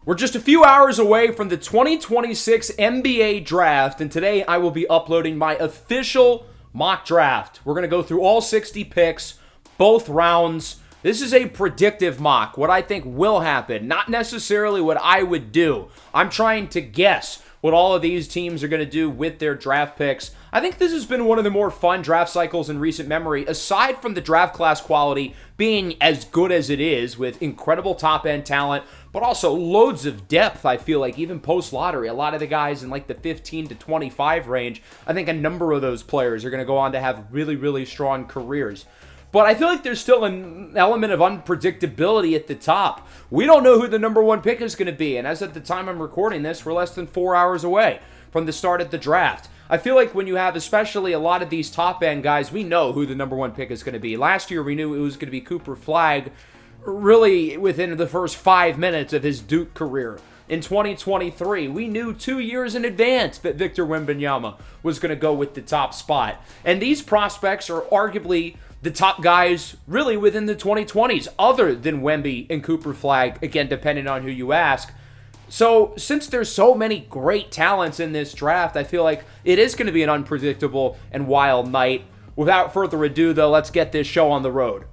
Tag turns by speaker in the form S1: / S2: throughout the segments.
S1: We're just a few hours away from the 2026 NBA Draft, and today I will be uploading my official mock draft. We're going to go through all 60 picks, both rounds. This is a predictive mock, what I think will happen, not necessarily what I would do. I'm trying to guess what all of these teams are going to do with their draft picks. I think this has been one of the more fun draft cycles in recent memory, aside from the draft class quality being as good as it is, with incredible top-end talent, but also loads of depth, I feel like, even post-lottery. A lot of the guys in like the 15 to 25 range, I think a number of those players are going to go on to have really, really strong careers. But I feel like there's still an element of unpredictability at the top. We don't know who the number one pick is going to be, and as at the time I'm recording this, we're less than 4 hours away from the start of the draft. I feel like when you have especially a lot of these top-end guys, we know who the number one pick is going to be. Last year, we knew it was going to be Cooper Flagg, really within the first 5 minutes of his Duke career. In 2023, we knew 2 years in advance that Victor Wembanyama was going to go with the top spot. And these prospects are arguably the top guys really within the 2020s, other than Wemby and Cooper Flagg, again, depending on who you ask. So, since there's so many great talents in this draft, I feel like it is going to be an unpredictable and wild night. Without further ado, though, let's get this show on the road.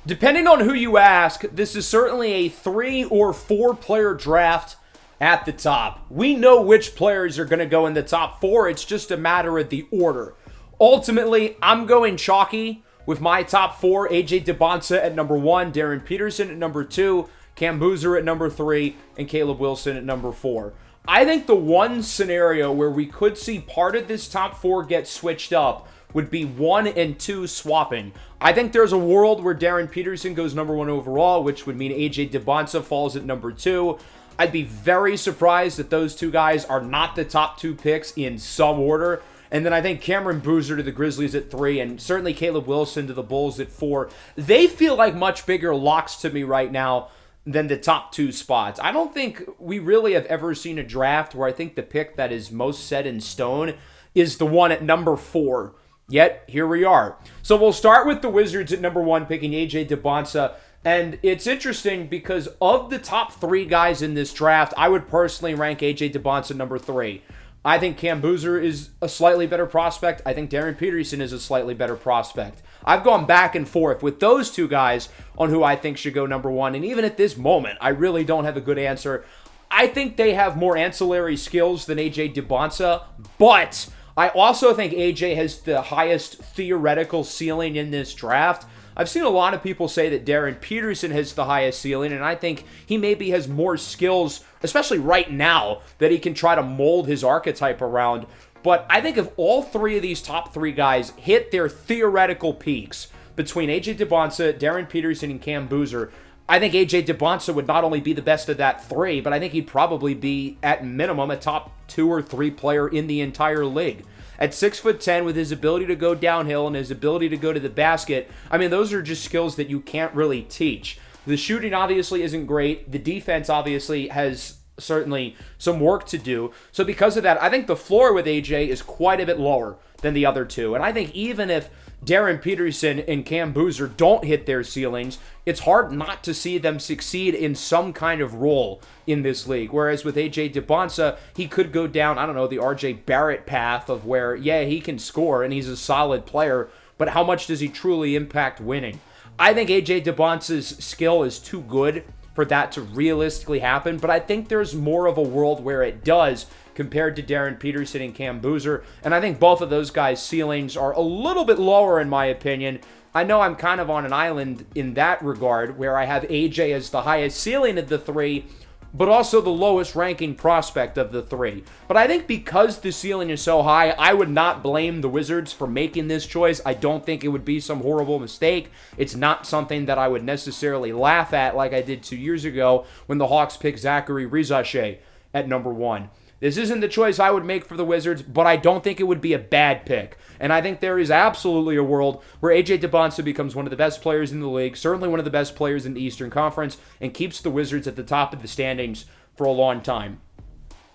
S1: Depending on who you ask, this is certainly a 3 or 4 player draft at the top. We know which players are going to go in the top 4. It's just a matter of the order. Ultimately, I'm going chalky with my top 4, AJ Dybantsa at number 1, Darren Peterson at number 2, Cam Boozer at number 3, and Caleb Wilson at number 4. I think the one scenario where we could see part of this top 4 get switched up would be 1 and 2 swapping. I think there's a world where Darren Peterson goes number 1 overall, which would mean AJ Dybantsa falls at number 2. I'd be very surprised that those two guys are not the top 2 picks in some order. And then I think Cameron Boozer to the Grizzlies at 3, and certainly Caleb Wilson to the Bulls at 4. They feel like much bigger locks to me right now than the top 2 spots. I don't think we really have ever seen a draft where I think the pick that is most set in stone is the one at number 4. Yet, here we are. So we'll start with the Wizards at number 1, picking AJ Dybantsa. And it's interesting because of the top 3 guys in this draft, I would personally rank AJ Dybantsa number 3. I think Cam Boozer is a slightly better prospect. I think Darren Peterson is a slightly better prospect. I've gone back and forth with those two guys on who I think should go number 1. And even at this moment, I really don't have a good answer. I think they have more ancillary skills than AJ Dybantsa, but I also think AJ has the highest theoretical ceiling in this draft. I've seen a lot of people say that Darren Peterson has the highest ceiling, and I think he maybe has more skills, especially right now, that he can try to mold his archetype around. But I think if all 3 of these top 3 guys hit their theoretical peaks between AJ Dybantsa, Darren Peterson, and Cam Boozer, I think AJ Dybantsa would not only be the best of that 3, but I think he'd probably be, at minimum, a top 2 or 3 player in the entire league. At 6'10", with his ability to go downhill and his ability to go to the basket, I mean, those are just skills that you can't really teach. The shooting obviously isn't great. The defense obviously has certainly some work to do. So because of that, I think the floor with AJ is quite a bit lower than the other 2. And I think even if Darren Peterson and Cam Boozer don't hit their ceilings, it's hard not to see them succeed in some kind of role in this league. Whereas with AJ Dybantsa, he could go down, I don't know, the RJ Barrett path of where, yeah, he can score and he's a solid player, but how much does he truly impact winning? I think AJ Dybantsa's skill is too good for that to realistically happen, but I think there's more of a world where it does compared to Darren Peterson and Cam Boozer, and I think both of those guys' ceilings are a little bit lower in my opinion. I know I'm kind of on an island in that regard, where I have AJ as the highest ceiling of the 3, but also the lowest ranking prospect of the 3. But I think because the ceiling is so high, I would not blame the Wizards for making this choice. I don't think it would be some horrible mistake. It's not something that I would necessarily laugh at like I did 2 years ago when the Hawks picked Zachary Rizache at number 1. This isn't the choice I would make for the Wizards, but I don't think it would be a bad pick. And I think there is absolutely a world where AJ Dybantsa becomes one of the best players in the league, certainly one of the best players in the Eastern Conference, and keeps the Wizards at the top of the standings for a long time.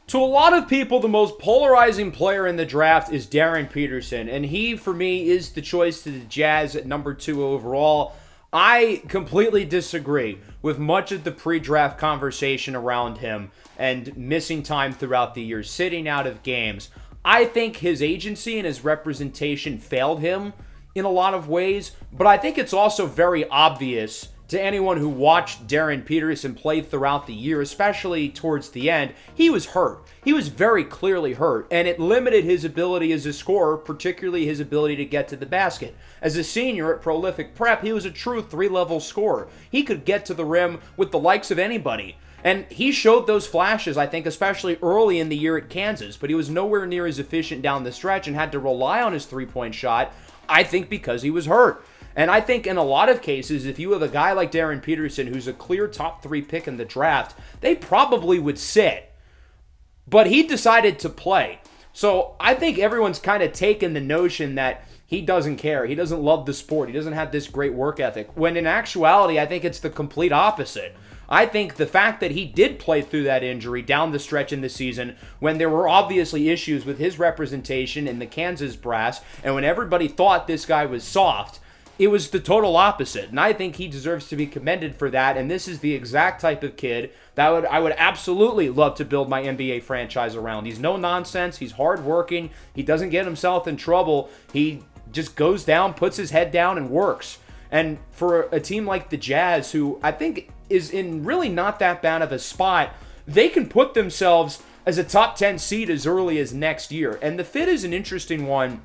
S1: To a lot of people, the most polarizing player in the draft is Darren Peterson, and he, for me, is the choice to the Jazz at number 2 overall. I completely disagree with much of the pre-draft conversation around him and missing time throughout the year, sitting out of games. I think his agency and his representation failed him in a lot of ways, but I think it's also very obvious to anyone who watched Darren Peterson play throughout the year, especially towards the end, he was hurt. He was very clearly hurt, and it limited his ability as a scorer, particularly his ability to get to the basket. As a senior at Prolific Prep, he was a true three-level scorer. He could get to the rim with the likes of anybody. And he showed those flashes, I think, especially early in the year at Kansas, but he was nowhere near as efficient down the stretch and had to rely on his three-point shot, I think because he was hurt. And I think in a lot of cases, if you have a guy like Darren Peterson, who's a clear top 3 pick in the draft, they probably would sit. But he decided to play. So I think everyone's kind of taken the notion that he doesn't care. He doesn't love the sport. He doesn't have this great work ethic. When in actuality, I think it's the complete opposite. I think the fact that he did play through that injury down the stretch in the season when there were obviously issues with his representation in the Kansas brass and when everybody thought this guy was soft, it was the total opposite. And I think he deserves to be commended for that. And this is the exact type of kid that I would absolutely love to build my NBA franchise around. He's no nonsense. He's hardworking. He doesn't get himself in trouble. He just goes down, puts his head down, and works. And for a team like the Jazz, who I think is in really not that bad of a spot, they can put themselves as a top 10 seed as early as next year. And the fit is an interesting one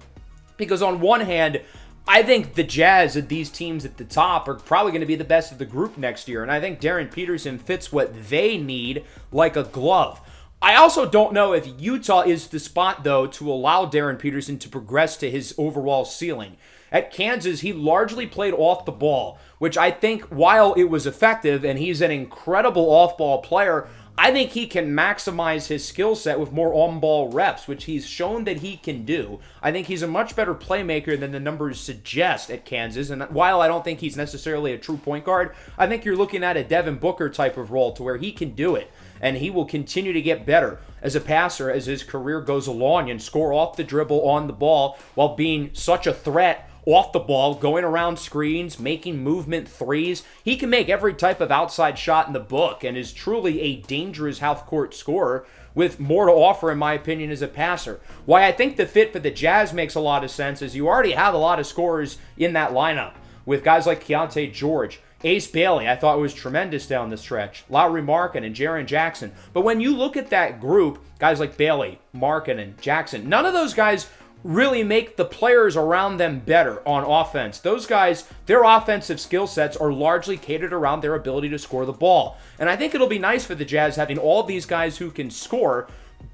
S1: because on one hand, I think the Jazz and these teams at the top are probably going to be the best of the group next year. And I think Darren Peterson fits what they need like a glove. I also don't know if Utah is the spot, though, to allow Darren Peterson to progress to his overall ceiling. At Kansas, he largely played off the ball, which I think, while it was effective and he's an incredible off-ball player, I think he can maximize his skill set with more on-ball reps, which he's shown that he can do. I think he's a much better playmaker than the numbers suggest at Kansas, and while I don't think he's necessarily a true point guard, I think you're looking at a Devin Booker type of role to where he can do it, and he will continue to get better as a passer as his career goes along and score off the dribble on the ball while being such a threat off the ball, going around screens, making movement threes. He can make every type of outside shot in the book and is truly a dangerous half-court scorer with more to offer, in my opinion, as a passer. Why I think the fit for the Jazz makes a lot of sense is you already have a lot of scorers in that lineup with guys like Keontae George. Ace Bailey, I thought was tremendous down the stretch. Lauri Markkanen and Jaren Jackson. But when you look at that group, guys like Bailey, Markkanen, Jackson, none of those guys really make the players around them better on offense. Those guys, their offensive skill sets are largely catered around their ability to score the ball. And I think it'll be nice for the Jazz having all these guys who can score,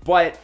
S1: but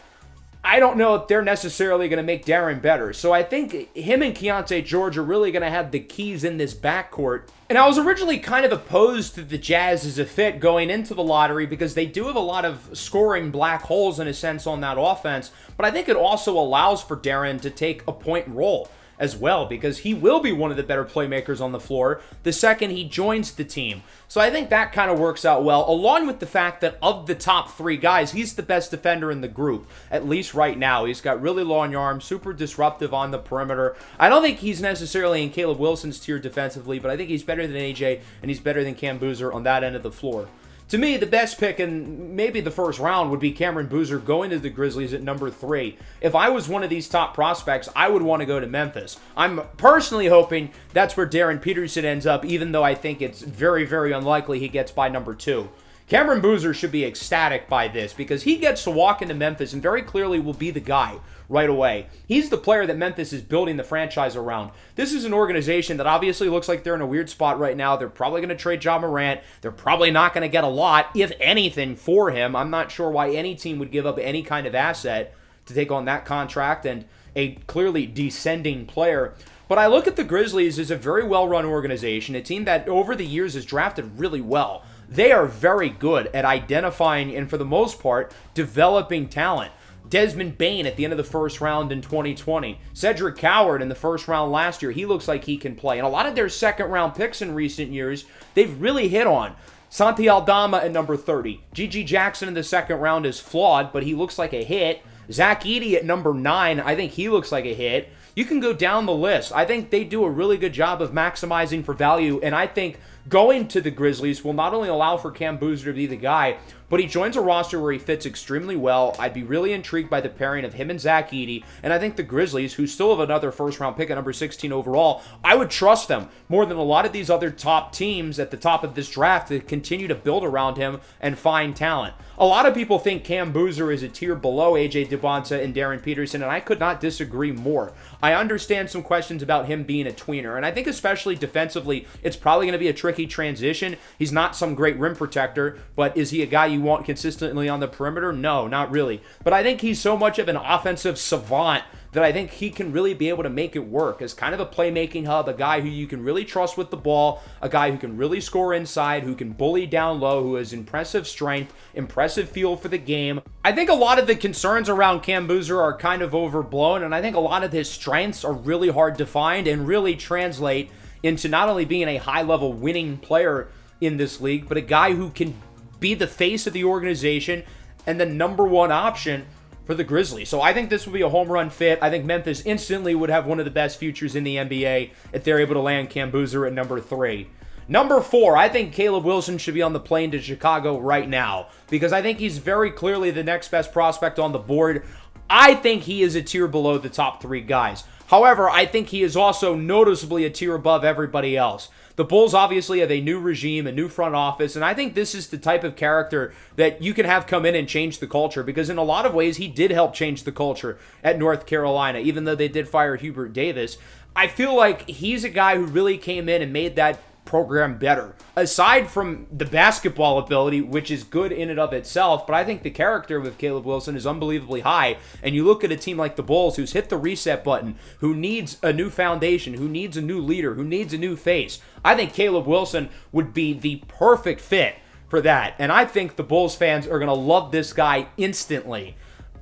S1: I don't know if they're necessarily going to make Darren better. So I think him and Keontae George are really going to have the keys in this backcourt. And I was originally kind of opposed to the Jazz as a fit going into the lottery because they do have a lot of scoring black holes in a sense on that offense. But I think it also allows for Darren to take a point role as well because he will be one of the better playmakers on the floor the second he joins the team. So I think that kind of works out well, along with the fact that of the top 3 guys, he's the best defender in the group, at least right now. He's got really long arms, super disruptive on the perimeter. I don't think he's necessarily in Caleb Wilson's tier defensively, but I think he's better than AJ, and he's better than Cam Boozer on that end of the floor. To me, the best pick in maybe the first round would be Cameron Boozer going to the Grizzlies at number 3. If I was one of these top prospects, I would want to go to Memphis. I'm personally hoping that's where Darren Peterson ends up, even though I think it's very, very unlikely he gets by number 2. Cameron Boozer should be ecstatic by this because he gets to walk into Memphis and very clearly will be the guy right away. He's the player that Memphis is building the franchise around. This is an organization that obviously looks like they're in a weird spot right now. They're probably going to trade Ja Morant. They're probably not going to get a lot, if anything, for him. I'm not sure why any team would give up any kind of asset to take on that contract and a clearly descending player. But I look at the Grizzlies as a very well-run organization, a team that over the years has drafted really well. They are very good at identifying and, for the most part, developing talent. Desmond Bane at the end of the first round in 2020. Cedric Coward in the first round last year. He looks like he can play. And a lot of their second-round picks in recent years, they've really hit on. Santi Aldama at number 30. G.G. Jackson in the second round is flawed, but he looks like a hit. Zach Edey at number 9, I think he looks like a hit. You can go down the list. I think they do a really good job of maximizing for value, and I think going to the Grizzlies will not only allow for Cam Boozer to be the guy, but he joins a roster where he fits extremely well. I'd be really intrigued by the pairing of him and Zach Edey, and I think the Grizzlies, who still have another first-round pick at number 16 overall, I would trust them more than a lot of these other top teams at the top of this draft to continue to build around him and find talent. A lot of people think Cam Boozer is a tier below A.J. Dubonta and Darren Peterson, and I could not disagree more. I understand some questions about him being a tweener, and I think especially defensively, it's probably going to be a tricky transition. He's not some great rim protector, but is he a guy you want consistently on the perimeter? No, not really. But I think he's so much of an offensive savant that I think he can really be able to make it work as kind of a playmaking hub, a guy who you can really trust with the ball, a guy who can really score inside, who can bully down low, who has impressive strength, impressive feel for the game. I think a lot of the concerns around Cam Boozer are kind of overblown, and I think a lot of his strengths are really hard to find and really translate into not only being a high-level winning player in this league, but a guy who can be the face of the organization and the number one option for the Grizzlies. So I think this would be a home run fit. I think Memphis instantly would have one of the best futures in the NBA if they're able to land Cam Boozer at number 3. Number 4, I think Caleb Wilson should be on the plane to Chicago right now because I think he's very clearly the next best prospect on the board. I think he is a tier below the top 3 guys. However, I think he is also noticeably a tier above everybody else. The Bulls obviously have a new regime, a new front office, and I think this is the type of character that you can have come in and change the culture because in a lot of ways he did help change the culture at North Carolina, even though they did fire Hubert Davis. I feel like he's a guy who really came in and made that program better. Aside from the basketball ability, which is good in and of itself, but I think the character with Caleb Wilson is unbelievably high. And you look at a team like the Bulls who's hit the reset button, who needs a new foundation, who needs a new leader, who needs a new face. I think Caleb Wilson would be the perfect fit for that. And I think the Bulls fans are going to love this guy instantly.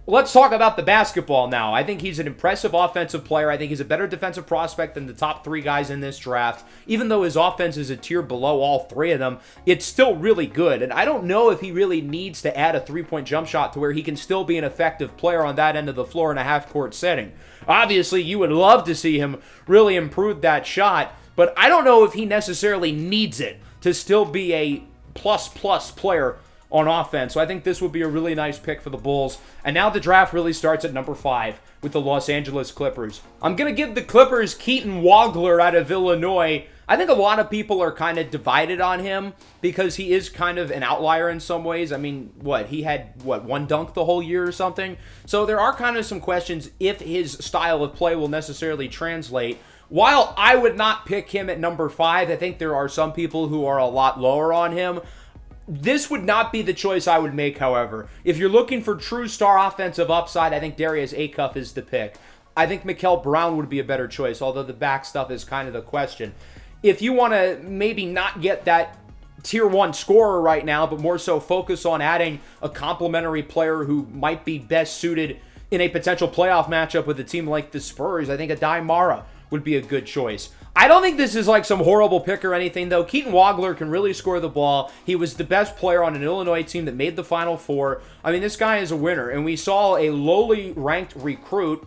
S1: Let's talk about the basketball now. I think he's an impressive offensive player. I think he's a better defensive prospect than the top 3 guys in this draft. Even though his offense is a tier below all 3 of them, it's still really good. And I don't know if he really needs to add a 3-point jump shot to where he can still be an effective player on that end of the floor in a half-court setting. Obviously, you would love to see him really improve that shot, but I don't know if he necessarily needs it to still be a plus-plus player on offense. So I think this would be a really nice pick for the Bulls. And now the draft really starts at number 5 with the Los Angeles Clippers. I'm going to give the Clippers Keaton Wagler out of Illinois. I think a lot of people are kind of divided on him because he is kind of an outlier in some ways. I mean, he had one dunk the whole year or something? So there are kind of some questions if his style of play will necessarily translate. While I would not pick him at number 5, I think there are some people who are a lot lower on him. This would not be the choice I would make, however. If you're looking for true star offensive upside, I think Darius Acuff is the pick. I think Mikal Brown would be a better choice, although the back stuff is kind of the question. If you want to maybe not get that tier 1 scorer right now, but more so focus on adding a complementary player who might be best suited in a potential playoff matchup with a team like the Spurs, I think Adai Mara would be a good choice. I don't think this is like some horrible pick or anything, though. Keaton Wagler can really score the ball. He was the best player on an Illinois team that made the Final Four. I mean, this guy is a winner, and we saw a lowly ranked recruit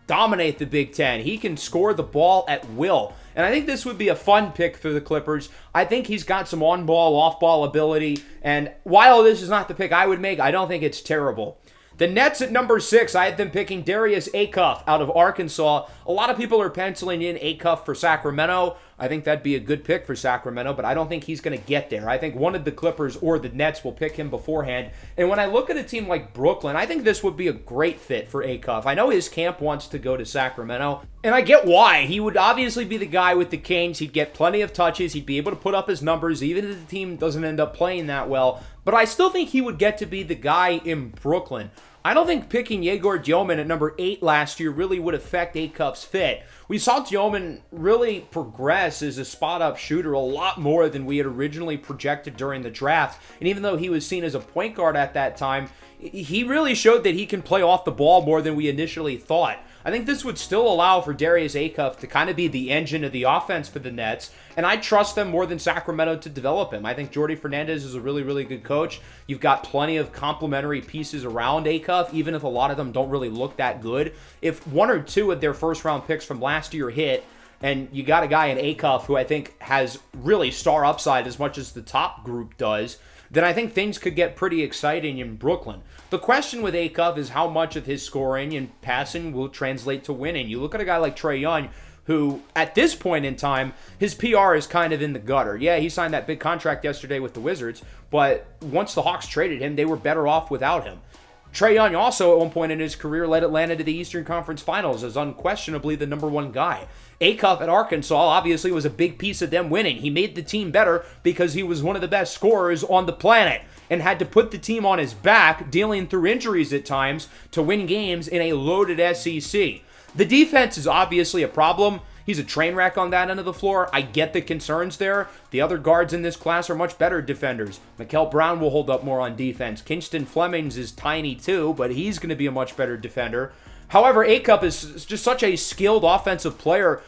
S1: dominate the Big Ten. He can score the ball at will, and I think this would be a fun pick for the Clippers. I think he's got some on-ball, off-ball ability, and while this is not the pick I would make, I don't think it's terrible. The Nets at number 6, I had them picking Darius Acuff out of Arkansas. A lot of people are penciling in Acuff for Sacramento. I think that'd be a good pick for Sacramento, but I don't think he's going to get there. I think one of the Clippers or the Nets will pick him beforehand. And when I look at a team like Brooklyn, I think this would be a great fit for Acuff. I know his camp wants to go to Sacramento, and I get why. He would obviously be the guy with the Kings. He'd get plenty of touches. He'd be able to put up his numbers, even if the team doesn't end up playing that well. But I still think he would get to be the guy in Brooklyn. I don't think picking Yegor Dioman at number 8 last year really would affect Acuff's fit. We saw Dioman really progress as a spot-up shooter a lot more than we had originally projected during the draft. And even though he was seen as a point guard at that time, he really showed that he can play off the ball more than we initially thought. I think this would still allow for Darius Acuff to kind of be the engine of the offense for the Nets, and I trust them more than Sacramento to develop him. I think Jordi Fernandez is a really, really good coach. You've got plenty of complementary pieces around Acuff, even if a lot of them don't really look that good. If one or two of their first-round picks from last year hit, and you got a guy in Acuff who I think has really star upside as much as the top group does, then I think things could get pretty exciting in Brooklyn. The question with Acuff is how much of his scoring and passing will translate to winning. You look at a guy like Trae Young, who at this point in time, his PR is kind of in the gutter. Yeah, he signed that big contract yesterday with the Wizards, but once the Hawks traded him, they were better off without him. Trae Young also, at one point in his career, led Atlanta to the Eastern Conference Finals as unquestionably the number one guy. Acuff at Arkansas obviously was a big piece of them winning. He made the team better because he was one of the best scorers on the planet and had to put the team on his back, dealing through injuries at times to win games in a loaded SEC. The defense is obviously a problem. He's a train wreck on that end of the floor. I get the concerns there. The other guards in this class are much better defenders. Mikal Brown will hold up more on defense. Kinston Flemings is tiny too, but he's going to be a much better defender. However, Acuff is just such a skilled offensive player.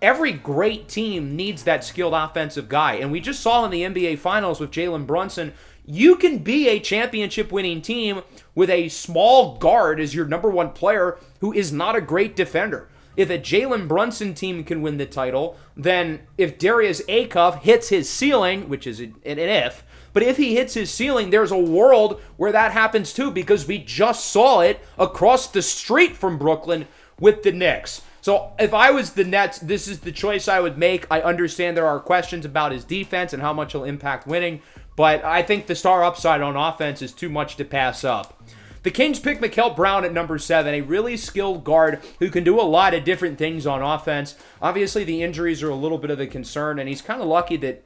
S1: Every great team needs that skilled offensive guy. And we just saw in the NBA Finals with Jalen Brunson, you can be a championship-winning team with a small guard as your number one player who is not a great defender. If a Jalen Brunson team can win the title, then if Darius Acuff hits his ceiling, which is an if, but if he hits his ceiling, there's a world where that happens too, because we just saw it across the street from Brooklyn with the Knicks. So if I was the Nets, this is the choice I would make. I understand there are questions about his defense and how much he'll impact winning, but I think the star upside on offense is too much to pass up. The Kings pick Mikal Brown at number 7, a really skilled guard who can do a lot of different things on offense. Obviously, the injuries are a little bit of a concern, and he's kind of lucky that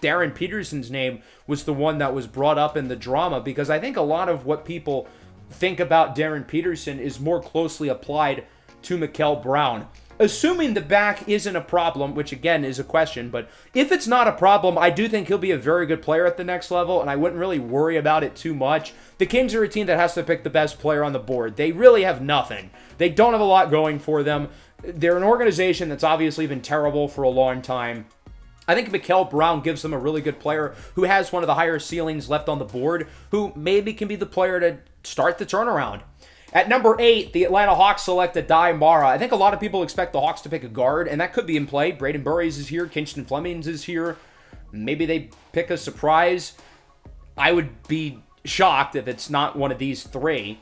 S1: Darren Peterson's name was the one that was brought up in the drama, because I think a lot of what people think about Darren Peterson is more closely applied to Mikal Brown. Assuming the back isn't a problem, which again is a question, but if it's not a problem, I do think he'll be a very good player at the next level, and I wouldn't really worry about it too much. The Kings are a team that has to pick the best player on the board. They really have nothing. They don't have a lot going for them. They're an organization that's obviously been terrible for a long time. I think Mikal Brown gives them a really good player who has one of the higher ceilings left on the board, who maybe can be the player to start the turnaround. At number 8, the Atlanta Hawks select Aday Mara. I think a lot of people expect the Hawks to pick a guard, and that could be in play. Braden Burries is here. Kinston Flemings is here. Maybe they pick a surprise. I would be shocked if it's not one of these three.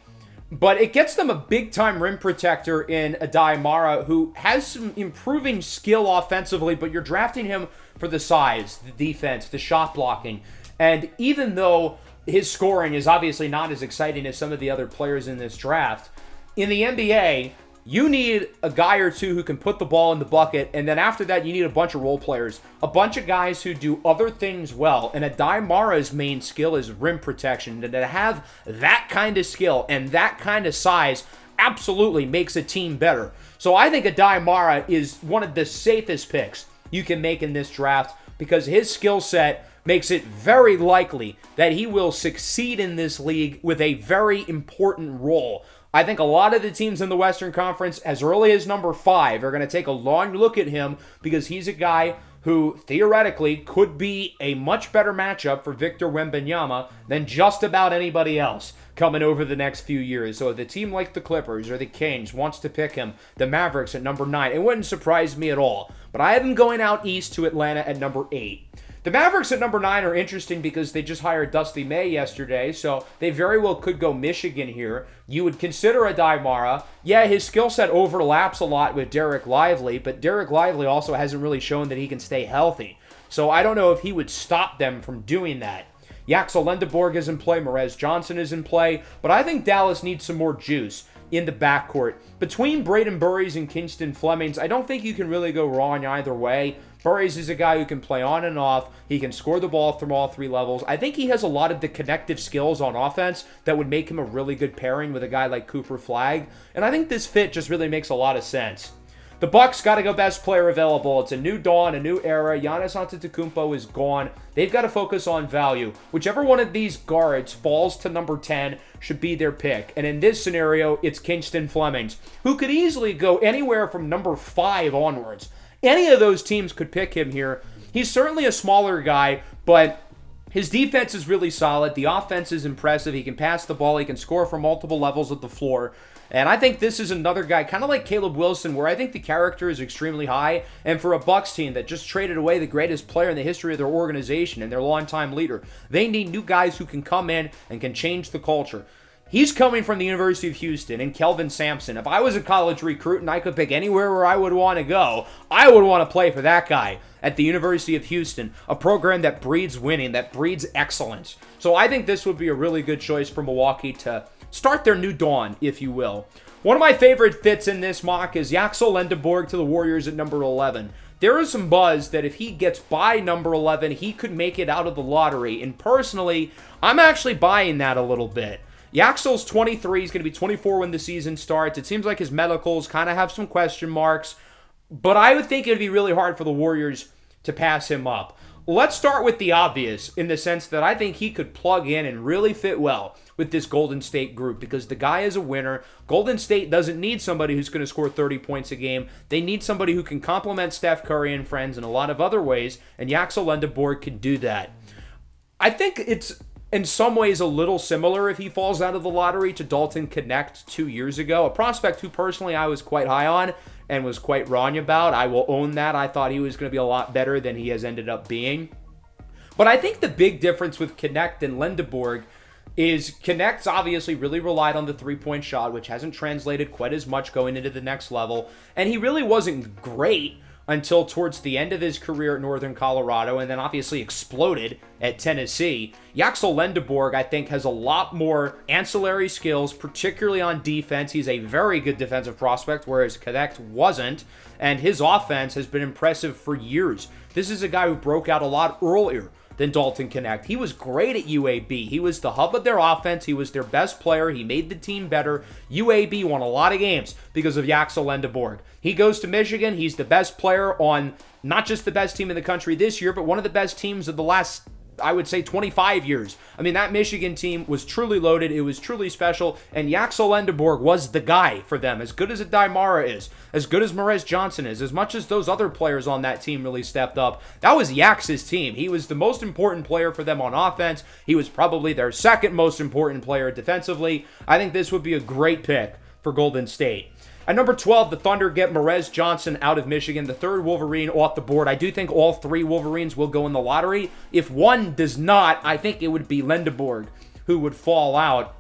S1: But it gets them a big-time rim protector in Aday Mara, who has some improving skill offensively, but you're drafting him for the size, the defense, the shot blocking. And even though his scoring is obviously not as exciting as some of the other players in this draft, in the NBA, you need a guy or two who can put the ball in the bucket, and then after that, you need a bunch of role players, a bunch of guys who do other things well. And Aday Mara's main skill is rim protection, and to have that kind of skill and that kind of size absolutely makes a team better. So I think Aday Mara is one of the safest picks you can make in this draft, because his skill set makes it very likely that he will succeed in this league with a very important role. I think a lot of the teams in the Western Conference, as early as number 5, are going to take a long look at him, because he's a guy who theoretically could be a much better matchup for Victor Wembanyama than just about anybody else coming over the next few years. So if a team like the Clippers or the Kings wants to pick him, the Mavericks at number 9, it wouldn't surprise me at all. But I have him going out east to Atlanta at number 8. The Mavericks at number 9 are interesting because they just hired Dusty May yesterday, so they very well could go Michigan here. You would consider Aday Mara. Yeah, his skill set overlaps a lot with Derek Lively, but Derek Lively also hasn't really shown that he can stay healthy. So I don't know if he would stop them from doing that. Yaxel Lendeborg is in play, Morez Johnson is in play, but I think Dallas needs some more juice in the backcourt. Between Braden Burries and Kinston Flemings, I don't think you can really go wrong either way. Burries is a guy who can play on and off. He can score the ball from all 3 levels. I think he has a lot of the connective skills on offense that would make him a really good pairing with a guy like Cooper Flagg. And I think this fit just really makes a lot of sense. The Bucks got to go best player available. It's a new dawn, a new era. Giannis Antetokounmpo is gone. They've got to focus on value. Whichever one of these guards falls to number 10 should be their pick. And in this scenario, it's Kingston Flemings, who could easily go anywhere from number 5 onwards. Any of those teams could pick him here. He's certainly a smaller guy, but his defense is really solid. The offense is impressive. He can pass the ball. He can score from multiple levels of the floor. And I think this is another guy, kind of like Caleb Wilson, where I think the character is extremely high. And for a Bucks team that just traded away the greatest player in the history of their organization and their longtime leader, they need new guys who can come in and can change the culture. He's coming from the University of Houston, and Kelvin Sampson. If I was a college recruit and I could pick anywhere where I would want to go, I would want to play for that guy at the University of Houston, a program that breeds winning, that breeds excellence. So I think this would be a really good choice for Milwaukee to start their new dawn, if you will. One of my favorite fits in this mock is Yaxel Lendeborg to the Warriors at number 11. There is some buzz that if he gets by number 11, he could make it out of the lottery. And personally, I'm actually buying that a little bit. Yaxel's 23. He's going to be 24 when the season starts. It seems like his medicals kind of have some question marks. But I would think it would be really hard for the Warriors to pass him up. Let's start with the obvious in the sense that I think he could plug in and really fit well with this Golden State group because the guy is a winner. Golden State doesn't need somebody who's going to score 30 points a game. They need somebody who can complement Steph Curry and friends in a lot of other ways, and Yaxel Lendeborg can do that. I think it's in some ways a little similar if he falls out of the lottery to Dalton Knecht 2 years ago, a prospect who personally I was quite high on and was quite wrong about. I will own that. I thought he was going to be a lot better than he has ended up being. But I think the big difference with Knecht and Lendeborg is Knecht's obviously really relied on the three-point shot, which hasn't translated quite as much going into the next level. And he really wasn't great until towards the end of his career at Northern Colorado, and then obviously exploded at Tennessee. Yaxel Lendeborg, I think, has a lot more ancillary skills, particularly on defense. He's a very good defensive prospect, whereas Knecht wasn't, and his offense has been impressive for years. This is a guy who broke out a lot earlier than Dalton Knecht. He was great at UAB. He was the hub of their offense. He was their best player. He made the team better. UAB won a lot of games because of Yaxel Lendeborg. He goes to Michigan. He's the best player on not just the best team in the country this year, but one of the best teams of the last, I would say, 25 years. I mean, that Michigan team was truly loaded. It was truly special, and Yaxel Lendeborg was the guy for them. As good as Aday Mara is, as good as Morez Johnson is, as much as those other players on that team really stepped up, that was Yax's team. He was the most important player for them on offense. He was probably their second most important player defensively. I think this would be a great pick for Golden State. At number 12, the Thunder get Morez Johnson out of Michigan, the third Wolverine off the board. I do think all three Wolverines will go in the lottery. If one does not, I think it would be Lendeborg who would fall out.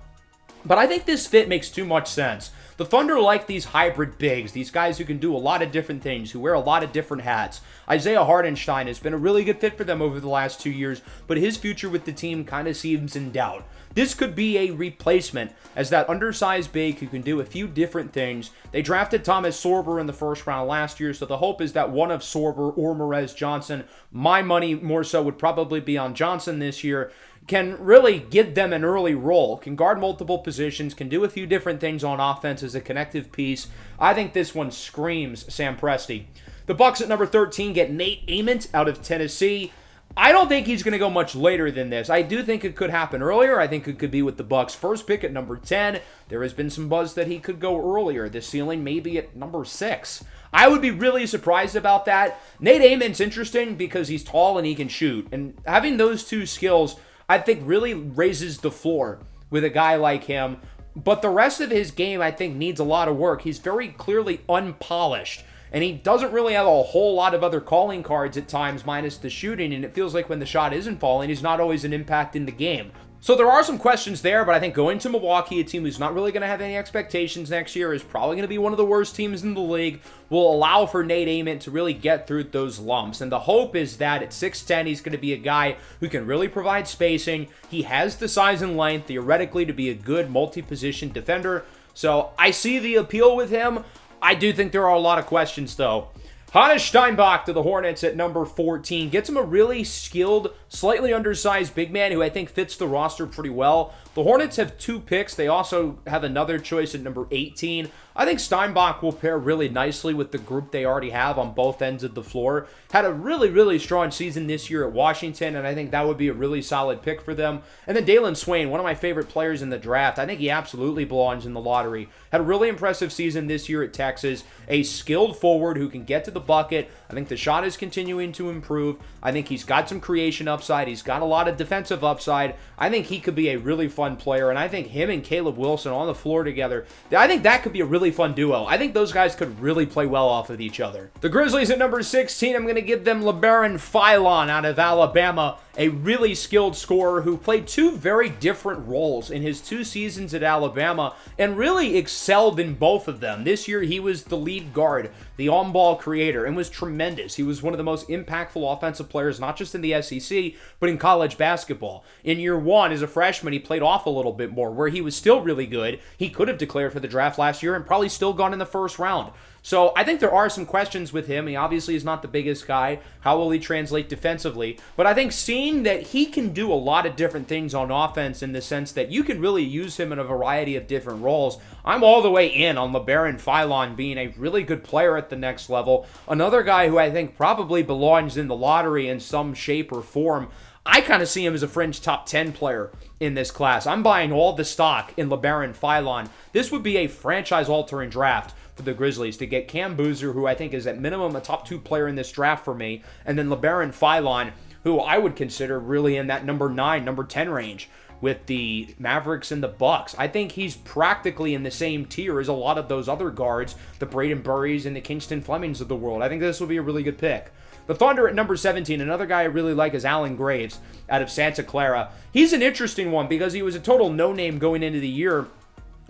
S1: But I think this fit makes too much sense. The Thunder like these hybrid bigs, these guys who can do a lot of different things, who wear a lot of different hats. Isaiah Hartenstein has been a really good fit for them over the last 2 years, but his future with the team kind of seems in doubt. This could be a replacement as that undersized big who can do a few different things. They drafted Thomas Sorber in the first round last year, so the hope is that one of Sorber or Morez Johnson, my money more so would probably be on Johnson this year, can really give them an early role, can guard multiple positions, can do a few different things on offense as a connective piece. I think this one screams Sam Presti. The Bucks at number 13 get Nate Ament out of Tennessee. I don't think he's going to go much later than this. I do think it could happen earlier. I think it could be with the Bucks' first pick at number 10. There has been some buzz that he could go earlier. The ceiling may be at number 6. I would be really surprised about that. Nate Ament's interesting because he's tall and he can shoot. And having those two skills, I think, really raises the floor with a guy like him. But the rest of his game, I think, needs a lot of work. He's very clearly unpolished. And he doesn't really have a whole lot of other calling cards at times, minus the shooting. And it feels like when the shot isn't falling, he's not always an impact in the game. So there are some questions there, but I think going to Milwaukee, a team who's not really going to have any expectations next year, is probably going to be one of the worst teams in the league, will allow for Nate Ament to really get through those lumps. And the hope is that at 6'10", he's going to be a guy who can really provide spacing. He has the size and length, theoretically, to be a good multi-position defender. So I see the appeal with him. I do think there are a lot of questions, though. Hannes Steinbach to the Hornets at number 14. Gets him a really skilled, slightly undersized big man who I think fits the roster pretty well. The Hornets have 2 picks. They also have another choice at number 18. I think Steinbach will pair really nicely with the group they already have on both ends of the floor. Had a really, really strong season this year at Washington, and I think that would be a really solid pick for them. And then Dalen Swain, one of my favorite players in the draft. I think he absolutely belongs in the lottery. Had a really impressive season this year at Texas. A skilled forward who can get to the bucket. I think the shot is continuing to improve. I think he's got some creation upside. He's got a lot of defensive upside. I think he could be a really fun player, and I think him and Caleb Wilson on the floor together, I think that could be a really fun duo. I think those guys could really play well off of each other. The Grizzlies at number 16, I'm going to give them LeBaron Philon out of Alabama, a really skilled scorer who played 2 very different roles in his 2 seasons at Alabama and really excelled in both of them. This year, he was the lead guard, the on-ball creator, and was tremendous. He was one of the most impactful offensive players, not just in the SEC, but in college basketball. In year 1, as a freshman, he played off a little bit more, where he was still really good. He could have declared for the draft last year and probably still gone in the first round. So I think there are some questions with him. He obviously is not the biggest guy. How will he translate defensively? But I think seeing that he can do a lot of different things on offense in the sense that you can really use him in a variety of different roles, I'm all the way in on LeBaron Philon being a really good player at the next level. Another guy who I think probably belongs in the lottery in some shape or form. I kind of see him as a fringe top 10 player in this class. I'm buying all the stock in LeBaron Philon. This would be a franchise-altering draft for the Grizzlies to get Cam Boozer, who I think is at minimum a top 2 player in this draft for me, and then LeBaron Philon, who I would consider really in that number 9, number 10 range with the Mavericks and the Bucks. I think he's practically in the same tier as a lot of those other guards, the Braden Burries and the Kingston Flemings of the world. I think this will be a really good pick. The Thunder at number 17, another guy I really like is Allen Graves out of Santa Clara. He's an interesting one because he was a total no-name going into the year,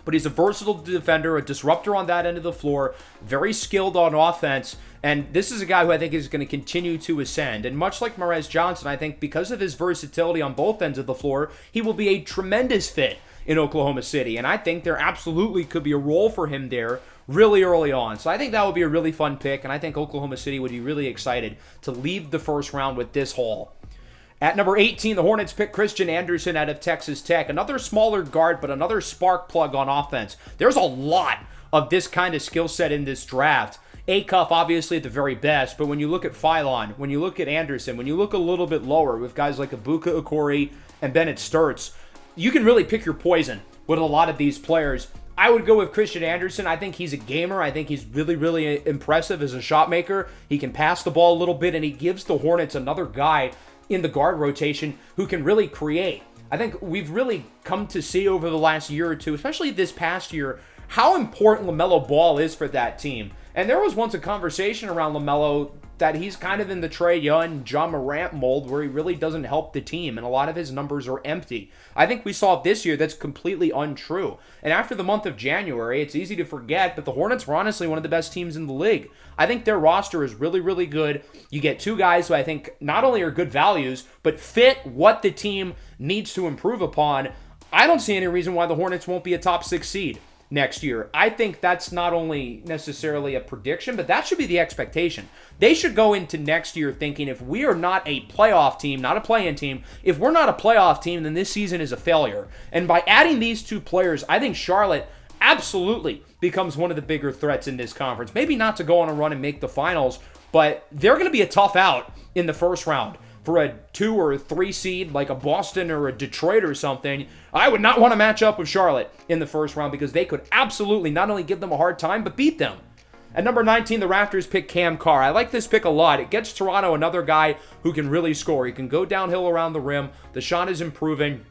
S1: but he's a versatile defender, a disruptor on that end of the floor, very skilled on offense, and this is a guy who I think is going to continue to ascend. And much like Morez Johnson, I think because of his versatility on both ends of the floor, he will be a tremendous fit in Oklahoma City, and I think there absolutely could be a role for him there really early on. So I think that would be a really fun pick, and I think Oklahoma City would be really excited to leave the first round with this haul. At number 18, the Hornets pick Christian Anderson out of Texas Tech. Another smaller guard, but another spark plug on offense. There's a lot of this kind of skill set in this draft. Acuff, obviously, at the very best, but when you look at Philon, when you look at Anderson, when you look a little bit lower with guys like Ibuka Okori and Bennett Sturts, you can really pick your poison with a lot of these players. I would go with Christian Anderson. I think he's a gamer. I think he's really, really impressive as a shot maker. He can pass the ball a little bit, and he gives the Hornets another guy in the guard rotation who can really create. I think we've really come to see over the last year or two, especially this past year, how important LaMelo Ball is for that team. And there was once a conversation around LaMelo that he's kind of in the Trae Young, John Morant mold where he really doesn't help the team, and a lot of his numbers are empty. I think we saw this year that's completely untrue. And after the month of January, it's easy to forget, but the Hornets were honestly one of the best teams in the league. I think their roster is really, really good. You get 2 guys who I think not only are good values, but fit what the team needs to improve upon. I don't see any reason why the Hornets won't be a top 6 seed next year. I think that's not only necessarily a prediction, but that should be the expectation. They should go into next year thinking if we are not a playoff team, not a play-in team, if we're not a playoff team, then this season is a failure. And by adding these 2 players, I think Charlotte absolutely becomes one of the bigger threats in this conference. Maybe not to go on a run and make the finals, but they're going to be a tough out in the first round. For a 2 or 3 seed like a Boston or a Detroit or something, I would not want to match up with Charlotte in the first round because they could absolutely not only give them a hard time, but beat them. At number 19, the Raptors pick Cam Carr. I like this pick a lot. It gets Toronto another guy who can really score. He can go downhill around the rim. The shot is improving.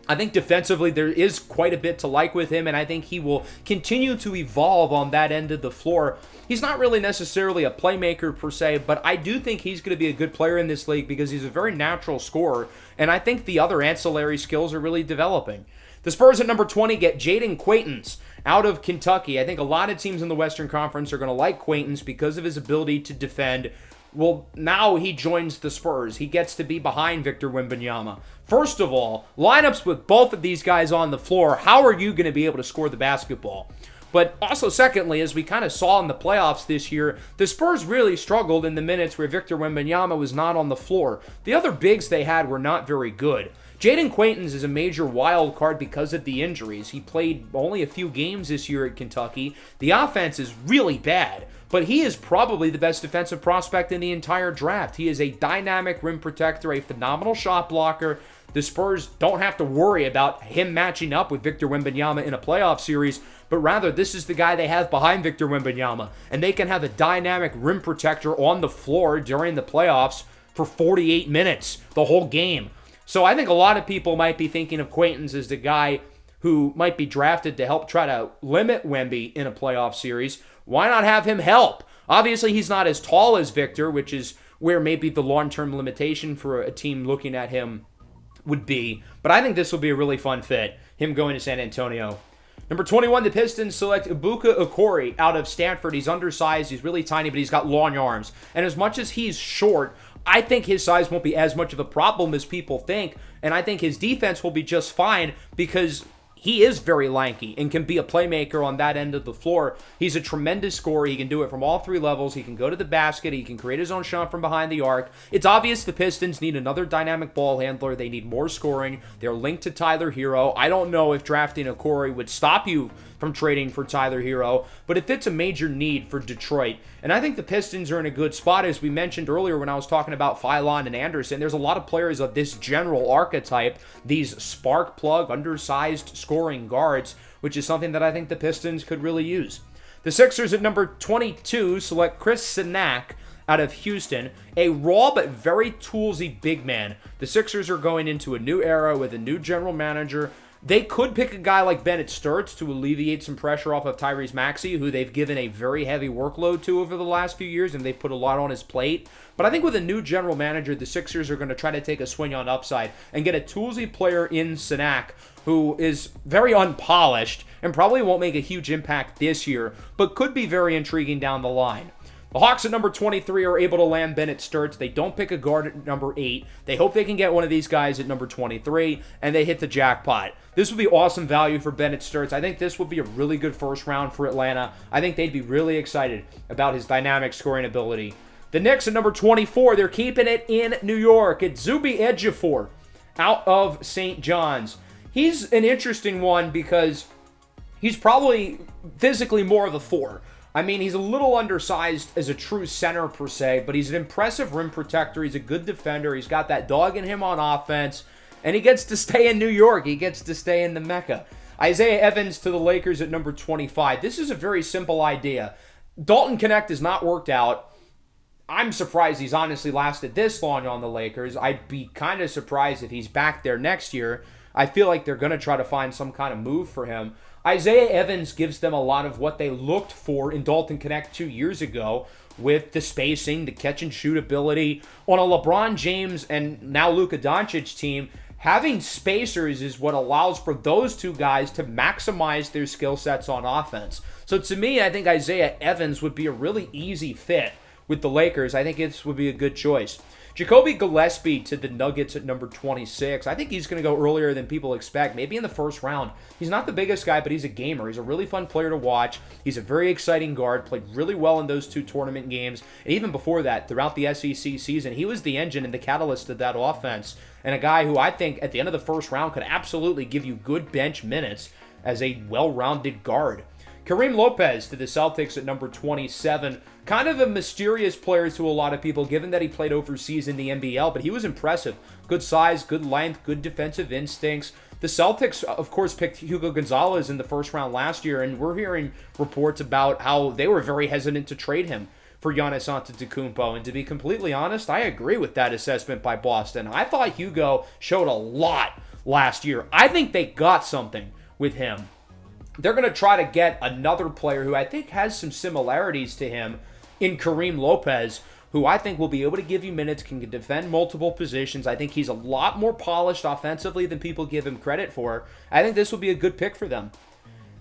S1: I think defensively there is quite a bit to like with him, and I think he will continue to evolve on that end of the floor. He's not really necessarily a playmaker per se, but I do think he's going to be a good player in this league because he's a very natural scorer, and I think the other ancillary skills are really developing. The Spurs at number 20 get Jaden Quaintance out of Kentucky. I think a lot of teams in the Western Conference are going to like Quaintance because of his ability to defend. Well, now he joins the Spurs. He gets to be behind Victor Wembanyama. First of all, lineups with both of these guys on the floor, how are you going to be able to score the basketball? But also, secondly, as we kind of saw in the playoffs this year, the Spurs really struggled in the minutes where Victor Wembanyama was not on the floor. The other bigs they had were not very good. Jaden Quaintance is a major wild card because of the injuries. He played only a few games this year at Kentucky. The offense is really bad, but he is probably the best defensive prospect in the entire draft. He is a dynamic rim protector, a phenomenal shot blocker. The Spurs don't have to worry about him matching up with Victor Wembanyama in a playoff series, but rather this is the guy they have behind Victor Wembanyama, and they can have a dynamic rim protector on the floor during the playoffs for 48 minutes, the whole game. So I think a lot of people might be thinking of Quaintance as the guy who might be drafted to help try to limit Wemby in a playoff series. Why not have him help? Obviously, he's not as tall as Victor, which is where maybe the long-term limitation for a team looking at him would be. But I think this will be a really fun fit, him going to San Antonio. Number 21, the Pistons select Ibuka Okori out of Stanford. He's undersized, he's really tiny, but he's got long arms. And as much as he's short, I think his size won't be as much of a problem as people think, and I think his defense will be just fine because he is very lanky and can be a playmaker on that end of the floor. He's a tremendous scorer. He can do it from all three levels. He can go to the basket. He can create his own shot from behind the arc. It's obvious the Pistons need another dynamic ball handler. They need more scoring. They're linked to Tyler Hero. I don't know if drafting Okori would stop you from trading for Tyler Hero, but it fits a major need for Detroit. And I think the Pistons are in a good spot. As we mentioned earlier when I was talking about Philon and Anderson, there's a lot of players of this general archetype, these spark plug, undersized scoring guards, which is something that I think the Pistons could really use. The Sixers at number 22 select Chris Sinak out of Houston, a raw but very toolsy big man. The Sixers are going into a new era with a new general manager. They could pick a guy like Bennett Sturts to alleviate some pressure off of Tyrese Maxey, who they've given a very heavy workload to over the last few years, and they've put a lot on his plate. But I think with a new general manager, the Sixers are going to try to take a swing on upside and get a toolsy player in Sinak, who is very unpolished and probably won't make a huge impact this year, but could be very intriguing down the line. The Hawks at number 23 are able to land Bennett Sturts. They don't pick a guard at number 8. They hope they can get one of these guys at number 23, and they hit the jackpot. This would be awesome value for Bennett Sturts. I think this would be a really good first round for Atlanta. I think they'd be really excited about his dynamic scoring ability. The Knicks at number 24, they're keeping it in New York. It's Zuby Ejiofor out of St. John's. He's an interesting one because he's probably physically more of a 4. I mean, he's a little undersized as a true center per se, but he's an impressive rim protector. He's a good defender. He's got that dog in him on offense, and he gets to stay in New York. He gets to stay in the Mecca. Isaiah Evans to the Lakers at number 25. This is a very simple idea. Dalton Knecht has not worked out. I'm surprised he's honestly lasted this long on the Lakers. I'd be kind of surprised if he's back there next year. I feel like they're going to try to find some kind of move for him. Isaiah Evans gives them a lot of what they looked for in Dalton Knecht 2 years ago with the spacing, the catch and shoot ability. On a LeBron James and now Luka Doncic team, having spacers is what allows for those two guys to maximize their skill sets on offense. So to me, I think Isaiah Evans would be a really easy fit with the Lakers. I think this would be a good choice. Jacoby Gillespie to the Nuggets at number 26. I think he's going to go earlier than people expect, maybe in the first round. He's not the biggest guy, but he's a gamer. He's a really fun player to watch. He's a very exciting guard, played really well in those 2 tournament games. And even before that, throughout the SEC season, he was the engine and the catalyst of that offense. And a guy who I think at the end of the first round could absolutely give you good bench minutes as a well-rounded guard. Kareem Lopez to the Celtics at number 27. Kind of a mysterious player to a lot of people, given that he played overseas in the NBL, but he was impressive. Good size, good length, good defensive instincts. The Celtics, of course, picked Hugo Gonzalez in the first round last year, and we're hearing reports about how they were very hesitant to trade him for Giannis Antetokounmpo. And to be completely honest, I agree with that assessment by Boston. I thought Hugo showed a lot last year. I think they got something with him. They're going to try to get another player who I think has some similarities to him in Kareem Lopez, who I think will be able to give you minutes, can defend multiple positions. I think he's a lot more polished offensively than people give him credit for. I think this will be a good pick for them.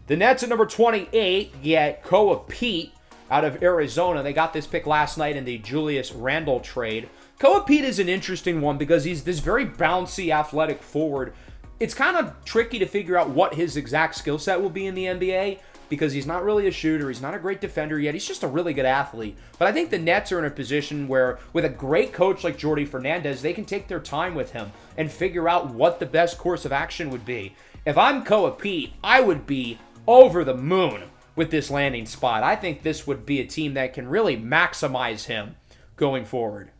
S1: The Nets at number 28 get Koa Pete out of Arizona. They got this pick last night in the Julius Randle trade. Koa Pete is an interesting one because he's this very bouncy, athletic forward. It's kind of tricky to figure out what his exact skill set will be in the NBA because he's not really a shooter. He's not a great defender yet. He's just a really good athlete. But I think the Nets are in a position where, with a great coach like Jordi Fernandez, they can take their time with him and figure out what the best course of action would be. If I'm Koa Pete, I would be over the moon with this landing spot. I think this would be a team that can really maximize him going forward.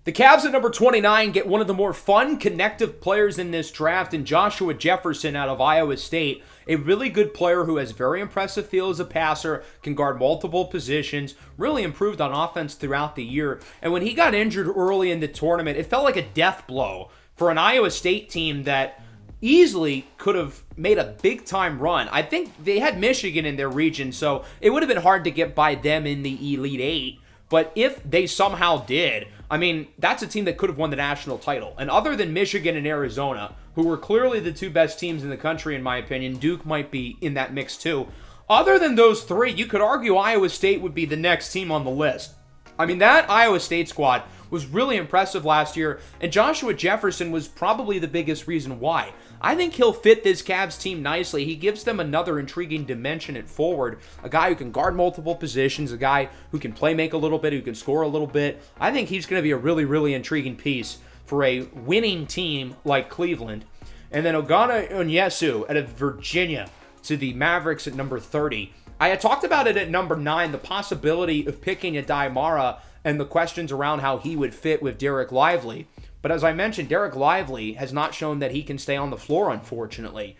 S1: The Cavs at number 29 get one of the more fun, connective players in this draft in Joshua Jefferson out of Iowa State. A really good player who has very impressive feel as a passer, can guard multiple positions, really improved on offense throughout the year. And when he got injured early in the tournament, it felt like a death blow for an Iowa State team that easily could have made a big-time run. I think they had Michigan in their region, so it would have been hard to get by them in the Elite Eight. But if they somehow did, I mean, that's a team that could have won the national title. And other than Michigan and Arizona, who were clearly the two best teams in the country, in my opinion, Duke might be in that mix too. Other than those three, you could argue Iowa State would be the next team on the list. I mean, that Iowa State squad was really impressive last year, and Joshua Jefferson was probably the biggest reason why. I think he'll fit this Cavs team nicely. He gives them another intriguing dimension at forward, a guy who can guard multiple positions, a guy who can play make a little bit, who can score a little bit. I think he's going to be a really, really intriguing piece for a winning team like Cleveland. And then Ogana Onyesu out of Virginia to the Mavericks at number 30. I had talked about it at number 9, the possibility of picking Adai Mara and the questions around how he would fit with Derek Lively. But as I mentioned, Derek Lively has not shown that he can stay on the floor, unfortunately.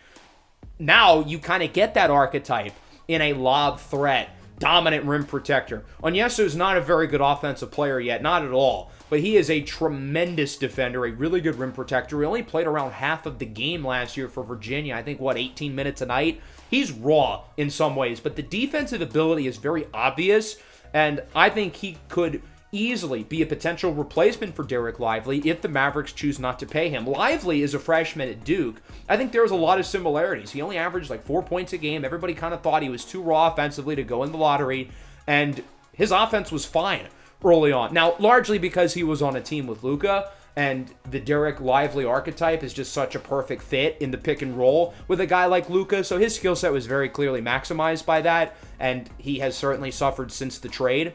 S1: Now you kind of get that archetype in a lob threat, dominant rim protector. Onyesu is not a very good offensive player yet, not at all. But he is a tremendous defender, a really good rim protector. He only played around half of the game last year for Virginia. I think, 18 minutes a night? He's raw in some ways, but the defensive ability is very obvious, and I think he could easily be a potential replacement for Derek Lively if the Mavericks choose not to pay him. Lively is a freshman at Duke. I think there's a lot of similarities. He only averaged 4 points a game. Everybody kind of thought he was too raw offensively to go in the lottery, and his offense was fine early on. Now, largely because he was on a team with Luka, and the Derek Lively archetype is just such a perfect fit in the pick and roll with a guy like Luka, so his skill set was very clearly maximized by that, and he has certainly suffered since the trade.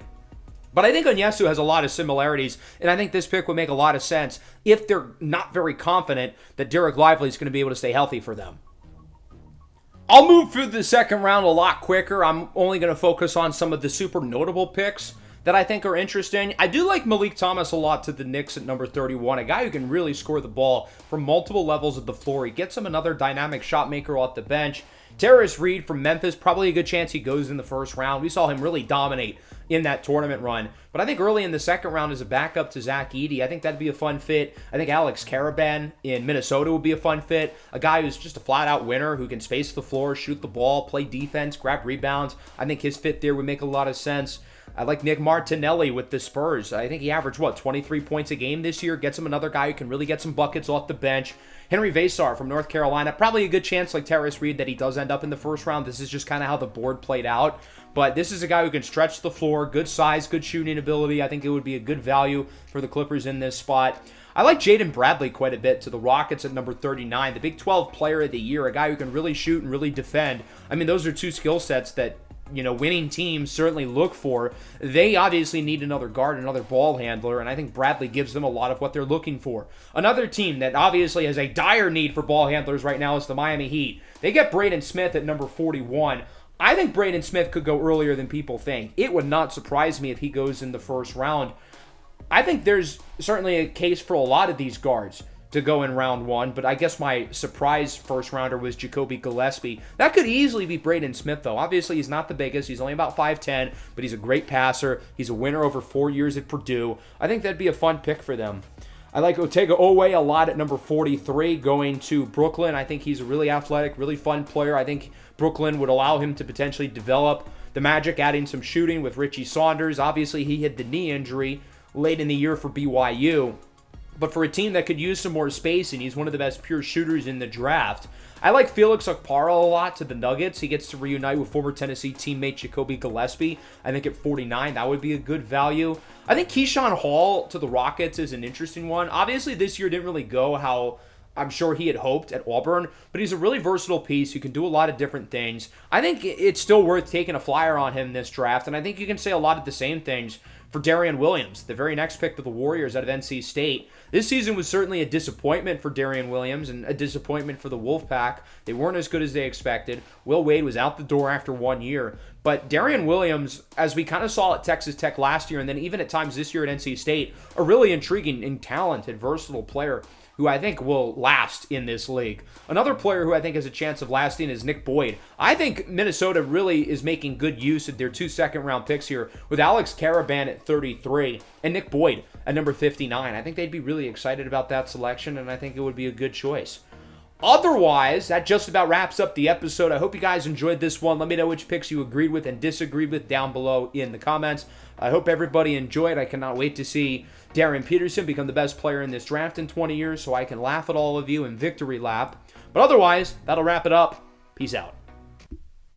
S1: But I think Onyesu has a lot of similarities, and I think this pick would make a lot of sense if they're not very confident that Derek Lively is going to be able to stay healthy for them. I'll move through the second round a lot quicker. I'm only going to focus on some of the super notable picks that I think are interesting. I do like Malik Thomas a lot to the Knicks at number 31, a guy who can really score the ball from multiple levels of the floor. He gets him another dynamic shot maker off the bench. Terrace Reed from Memphis, probably a good chance he goes in the first round. We saw him really dominate in that tournament run. But I think early in the second round as a backup to Zach Edey, I think that'd be a fun fit. I think Alex Karaban in Minnesota would be a fun fit. A guy who's just a flat-out winner who can space the floor, shoot the ball, play defense, grab rebounds. I think his fit there would make a lot of sense. I like Nick Martinelli with the Spurs. I think he averaged, 23 points a game this year. Gets him another guy who can really get some buckets off the bench. Henry Vasar from North Carolina. Probably a good chance, like Terrace Reed, that he does end up in the first round. This is just kind of how the board played out. But this is a guy who can stretch the floor, good size, good shooting ability. I think it would be a good value for the Clippers in this spot. I like Jaden Bradley quite a bit to the Rockets at number 39. The Big 12 player of the year, a guy who can really shoot and really defend. I mean, those are two skill sets that winning teams certainly look for. They obviously need another guard, another ball handler, and I think Bradley gives them a lot of what they're looking for. Another team that obviously has a dire need for ball handlers right now is the Miami Heat. They get Braden Smith at number 41. I think Braden Smith could go earlier than people think. It would not surprise me if he goes in the first round. I think there's certainly a case for a lot of these guards to go in round one, but I guess my surprise first rounder was Jacoby Gillespie. That could easily be Braden Smith, though. Obviously, he's not the biggest. He's only about 5'10", but he's a great passer. He's a winner over 4 years at Purdue. I think that'd be a fun pick for them. I like Otega Owe a lot at number 43, going to Brooklyn. I think he's a really athletic, really fun player. I think Brooklyn would allow him to potentially develop the Magic, adding some shooting with Richie Saunders. Obviously, he had the knee injury late in the year for BYU. But for a team that could use some more space, and he's one of the best pure shooters in the draft, I like Felix Okpara a lot to the Nuggets. He gets to reunite with former Tennessee teammate Jacoby Gillespie. I think at 49, that would be a good value. I think Keyshawn Hall to the Rockets is an interesting one. Obviously, this year didn't really go how I'm sure he had hoped at Auburn, but he's a really versatile piece who can do a lot of different things. I think it's still worth taking a flyer on him this draft, and I think you can say a lot of the same things for Darian Williams, the very next pick to the Warriors out of NC State. This season was certainly a disappointment for Darian Williams and a disappointment for the Wolfpack. They weren't as good as they expected. Will Wade was out the door after 1 year. But Darian Williams, as we kind of saw at Texas Tech last year and then even at times this year at NC State, a really intriguing and talented, versatile player who I think will last in this league. Another player who I think has a chance of lasting is Nick Boyd. I think Minnesota really is making good use of their 2 second-round picks here with Alex Caravan at 33 and Nick Boyd at number 59. I think they'd be really excited about that selection, and I think it would be a good choice. Otherwise, that just about wraps up the episode. I hope you guys enjoyed this one. Let me know which picks you agreed with and disagreed with down below in the comments. I hope everybody enjoyed. I cannot wait to see Darren Peterson become the best player in this draft in 20 years so I can laugh at all of you in victory lap. But otherwise, that'll wrap it up. Peace out.